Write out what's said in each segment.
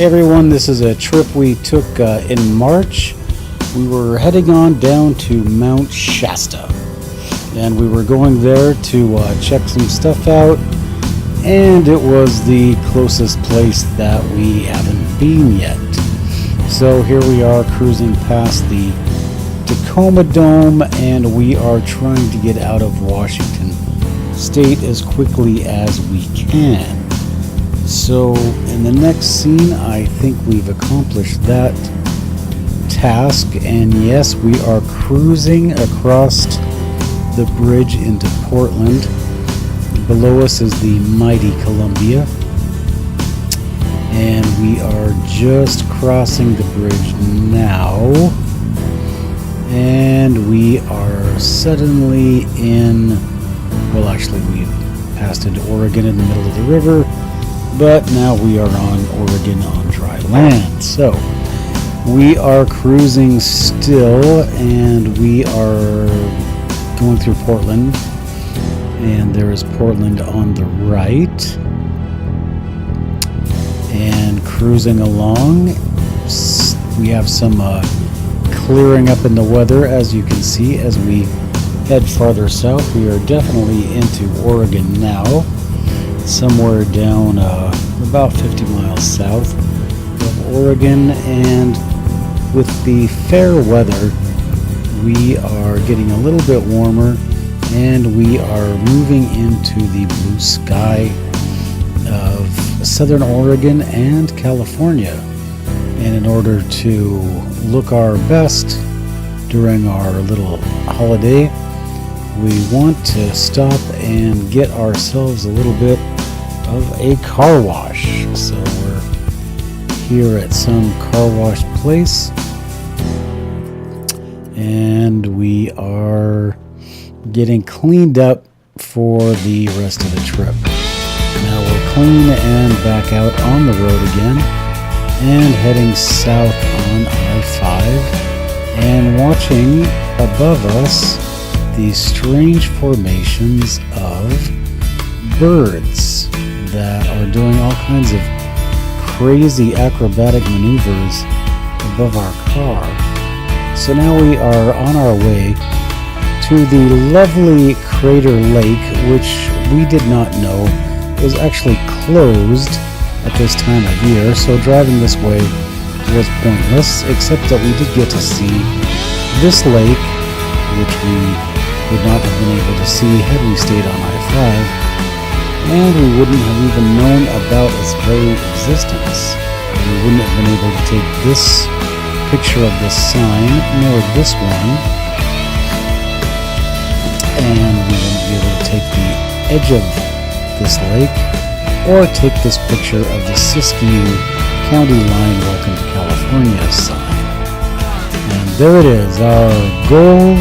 Hey everyone, this is a trip we took in March. We were heading on down to Mount Shasta, and we were going there to check some stuff out, and it was the closest place that we haven't been yet. So here we are cruising past the Tacoma Dome, and we are trying to get out of Washington State as quickly as we can. So in the next scene, I think we've accomplished that task, and yes, we are cruising across the bridge into Portland. Below us is the mighty Columbia, and we are just crossing the bridge now, and we are suddenly in, well, actually we passed into Oregon in the middle of the river, but now we are on Oregon on dry land. So we are cruising still, and we are going through Portland, and there is Portland on the right, and cruising along. We have some clearing up in the weather, as you can see, as we head farther south. We are definitely into Oregon now, somewhere down about 50 miles south of Oregon, and with the fair weather, we are getting a little bit warmer, and we are moving into the blue sky of southern Oregon and California. And in order to look our best during our little holiday, we want to stop and get ourselves a little bit of a car wash. So we're here at some car wash place, and we are getting cleaned up for the rest of the trip. Now we're clean and back out on the road again, and heading south on I-5, and watching above us these strange formations of birds that are doing all kinds of crazy acrobatic maneuvers above our car. So now we are on our way to the lovely Crater Lake, which we did not know was actually closed at this time of year, so driving this way was pointless, except that we did get to see this lake, which we would not have been able to see had we stayed on I-5, and we wouldn't have even known about its very existence. We wouldn't have been able to take this picture of this sign, nor this one, and we wouldn't be able to take the edge of this lake, or take this picture of the Siskiyou County line Welcome to California sign. And there it is. Our goal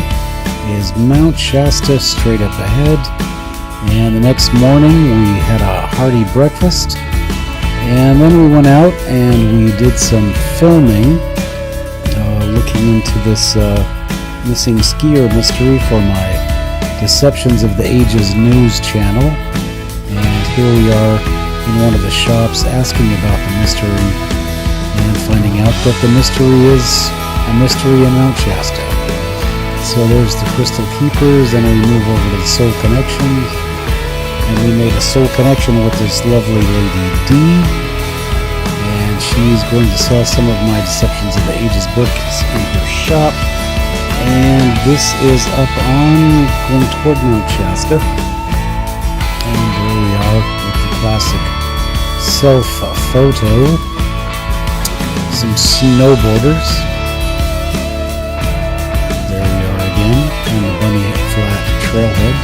is Mount Shasta straight up ahead. And the next morning we had a hearty breakfast, and then we went out and we did some filming, looking into this missing skier mystery for my Deceptions of the Ages news channel. And here we are in one of the shops asking about the mystery, and finding out that the mystery is a mystery in Mount Shasta. So there's the Crystal Keepers, and we move over to the Soul Connection, and we made a soul connection with this lovely lady D, and she's going to sell some of my Deceptions of the Ages books in her shop. And this is up on going toward Mount Shasta, and there we are with the classic self photo, some snowboarders. There we are again on the Bunny Flat Trailhead.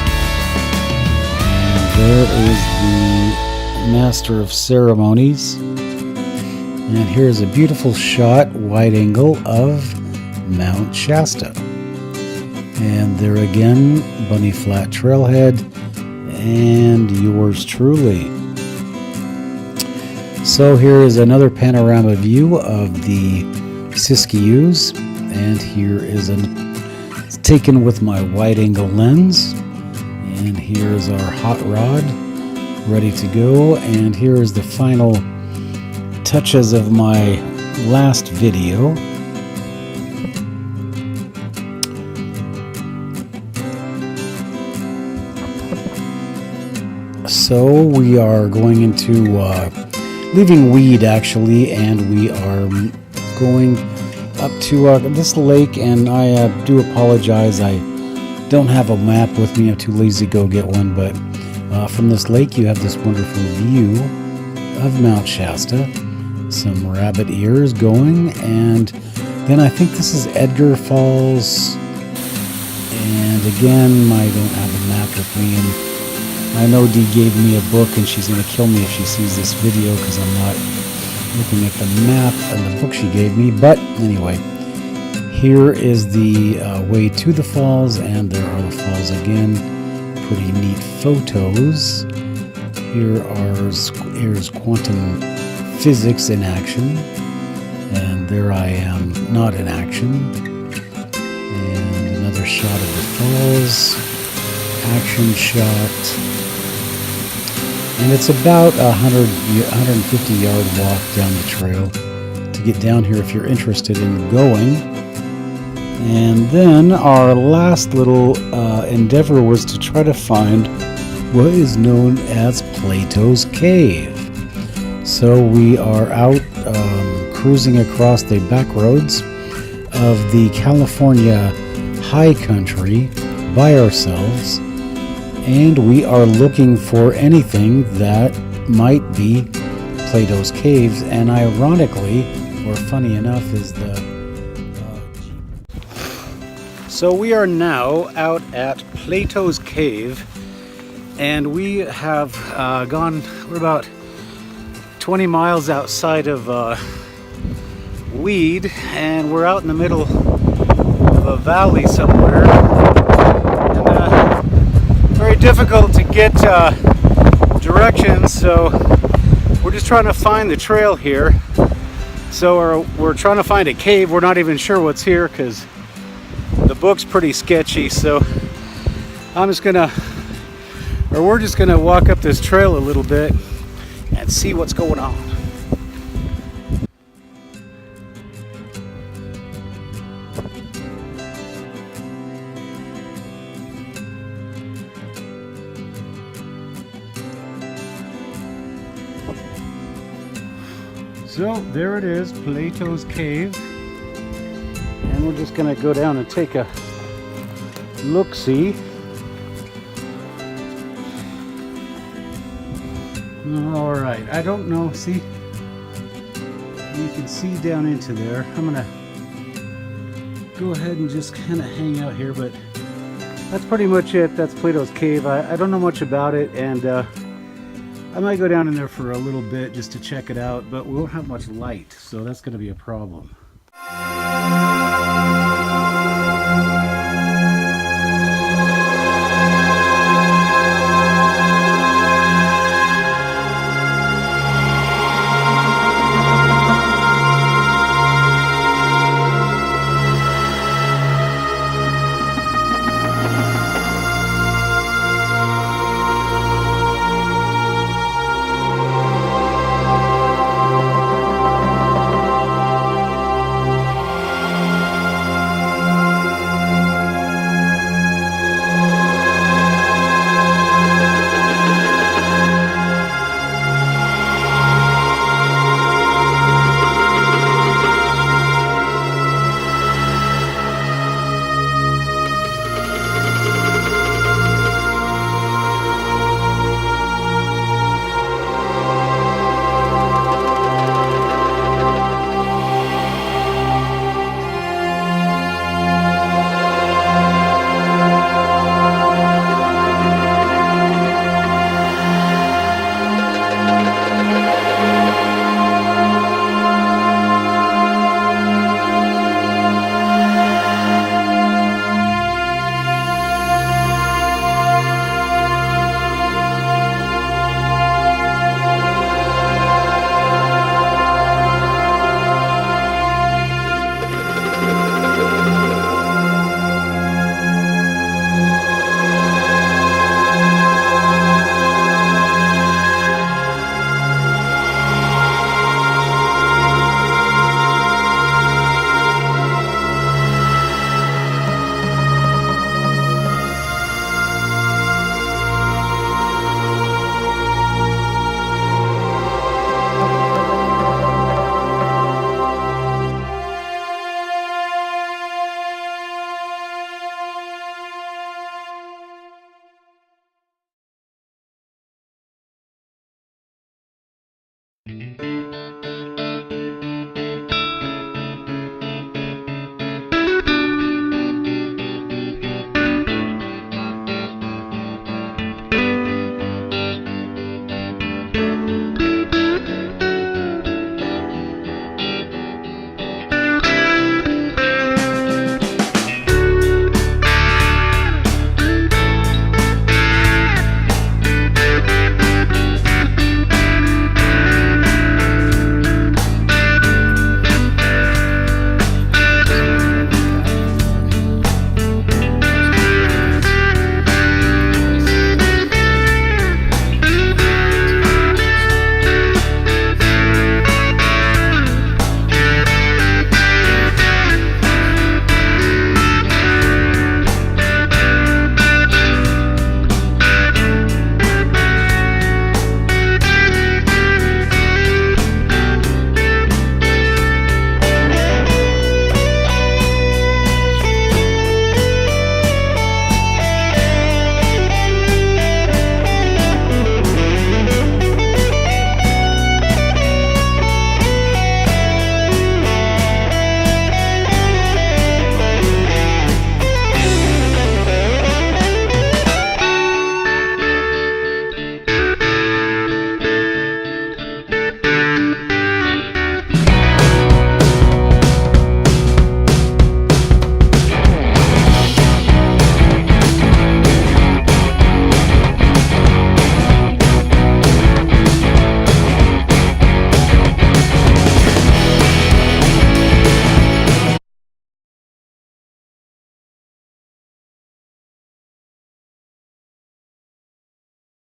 There is the Master of Ceremonies, and here's a beautiful shot, wide angle, of Mount Shasta. And there again, Bunny Flat Trailhead, and yours truly. So here is another panorama view of the Siskiyous, and here is it's taken with my wide angle lens. And here's our hot rod ready to go, and here is the final touches of my last video. So we are going into leaving Weed actually, and we are going up to this lake, and I do apologize, I don't have a map with me, I'm too lazy to go get one, but from this lake you have this wonderful view of Mount Shasta, some rabbit ears going, and then I think this is Edgar Falls, and again I don't have a map with me, and I know Dee gave me a book and she's going to kill me if she sees this video because I'm not looking at the map and the book she gave me. But anyway, here is the way to the falls, and there are the falls again. Pretty neat photos. Here's quantum physics in action, and there I am not in action. And another shot of the falls, action shot. And it's about 150 yard walk down the trail to get down here if you're interested in going. And then our last little endeavor was to try to find what is known as Plato's Cave. So we are out cruising across the back roads of the California high country by ourselves, and we are looking for anything that might be Plato's Caves. And ironically, or funny enough, is the so we are now out at Plato's Cave, and we have we're about 20 miles outside of Weed, and we're out in the middle of a valley somewhere. Very difficult to get directions, so we're just trying to find the trail here. So we're trying to find a cave. We're not even sure what's here because the book's pretty sketchy. So we're just gonna walk up this trail a little bit and see what's going on. So there it is, Plato's Cave, and we're just going to go down and take a look-see. Alright, I don't know, see, you can see down into there. I'm going to go ahead and just kind of hang out here, but that's pretty much it. That's Plato's Cave. I don't know much about it, and I might go down in there for a little bit just to check it out, but we won't have much light, so that's going to be a problem.